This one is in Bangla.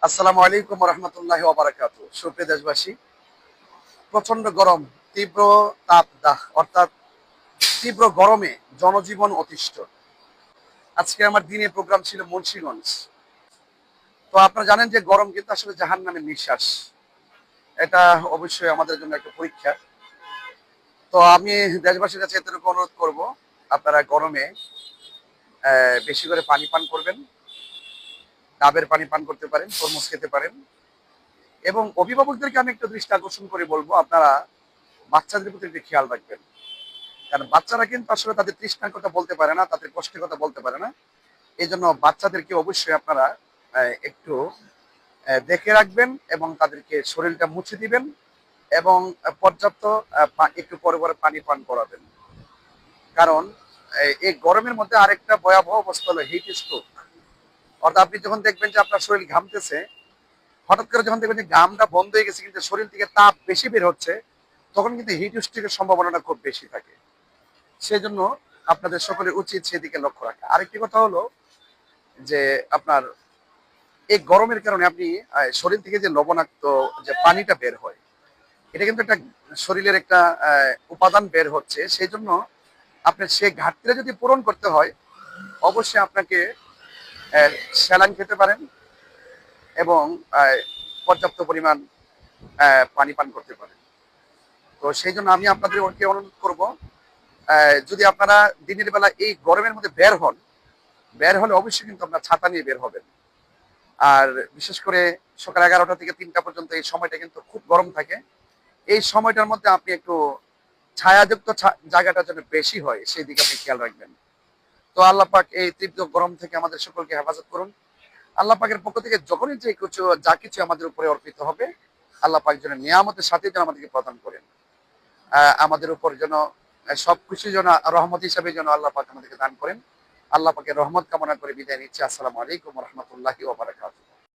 আসসালামু আলাইকুম রহমতুল্লাহ ওবারাকাতু। সুপ্রিয় দেশবাসী, প্রচন্ড গরম, তীব্র তাপদাহ অর্থাৎ তীব্র গরমে জনজীবন অতিষ্ঠ। আজকে আমার দিনে প্রোগ্রাম ছিল মুন্সিগঞ্জ। তো আপনারা জানেন যে গরম কিন্তু আসলে জাহান্নামের নিঃশ্বাস। এটা অবশ্যই আমাদের জন্য একটা পরীক্ষা। তো আমি দেশবাসীর কাছে এতটুকু অনুরোধ করব, আপনারা গরমে বেশি করে পানি পান করবেন। ডাবের পানি পান করতে পারেন, তরমুজ খেতে পারেন। এবং অভিভাবকদেরকে আমি একটু দৃষ্টি আকর্ষণ করে বলবো, আপনারা বাচ্চাদের প্রতি একটু খেয়াল রাখবেন। কারণ বাচ্চারা কিন্তু আসলে তাদের তৃষ্ণার কথা বলতে পারে না, তাদের কষ্টের কথা বলতে পারে না। এই জন্য বাচ্চাদেরকে অবশ্যই আপনারা একটু দেখে রাখবেন এবং তাদেরকে শরীরটা মুছে দিবেন এবং পর্যাপ্ত একটু পরে পরে পানি পান করাবেন। কারণ এই গরমের মধ্যে আরেকটা ভয়াবহ অবস্থা হলো হিট স্ট্রোক। অর্থাৎ আপনি যখন দেখবেন যে আপনার শরীর ঘামতেছে, হঠাৎ করে যখন দেখবেন যে ঘামটা বন্ধ হয়ে গেছে কিন্তু শরীর থেকে তাপ বেশি বের হচ্ছে, তখন কিন্তু হিট স্ট্রোকের সম্ভাবনাটা খুব বেশি থাকে। সেজন্য আপনাদের সকলের উচিত সেদিকে লক্ষ্য রাখা। আরেকটি কথা হলো যে আপনার এই গরমের কারণে আপনি শরীর থেকে যে লবণাক্ত যে পানিটা বের হয়, এটা কিন্তু একটা শরীরের একটা উপাদান বের হচ্ছে। সেই জন্য আপনার সেই ঘাটতিটা যদি পূরণ করতে হয়, অবশ্যই আপনাকে স্যালাইন খেতে পারেন এবং পর্যাপ্ত পরিমাণ পানি পান করতে পারেন। তো সেই জন্য আমি আপনাদেরকে অনুরোধ করব, যদি আপনারা দিনের বেলা এই গরমের মধ্যে বের হলে অবশ্যই কিন্তু আপনার ছাতা নিয়ে বের হবেন। আর বিশেষ করে সকাল 11টা থেকে 3টা পর্যন্ত এই সময়টা কিন্তু খুব গরম থাকে। এই সময়টার মধ্যে আপনি একটু ছায়াযুক্ত জায়গাটা যেন বেশি হয় সেই দিকে আপনি খেয়াল রাখবেন। তো আল্লাহ পাক এই তীব্র গরম থেকে আমাদের সকলকে হেফাজত করুন। আল্লাহ পাকের পক্ষ থেকে যখনই যে কিছু যা কিছু আমাদের উপরে অর্পিত হবে, আল্লাহ পাক যেন নিয়ামতের সাথে যেন আমাদেরকে প্রদান করেন। আমাদের উপর যেন সবকিছু যেন রহমত হিসাবে যেন আল্লাহ পাক আমাদেরকে দান করেন। আল্লাহ পাকের রহমত কামনা করে বিদায় নিচ্ছি। আসসালামু আলাইকুম রহমতুল্লাহি ওয়া বারাকাতুহু।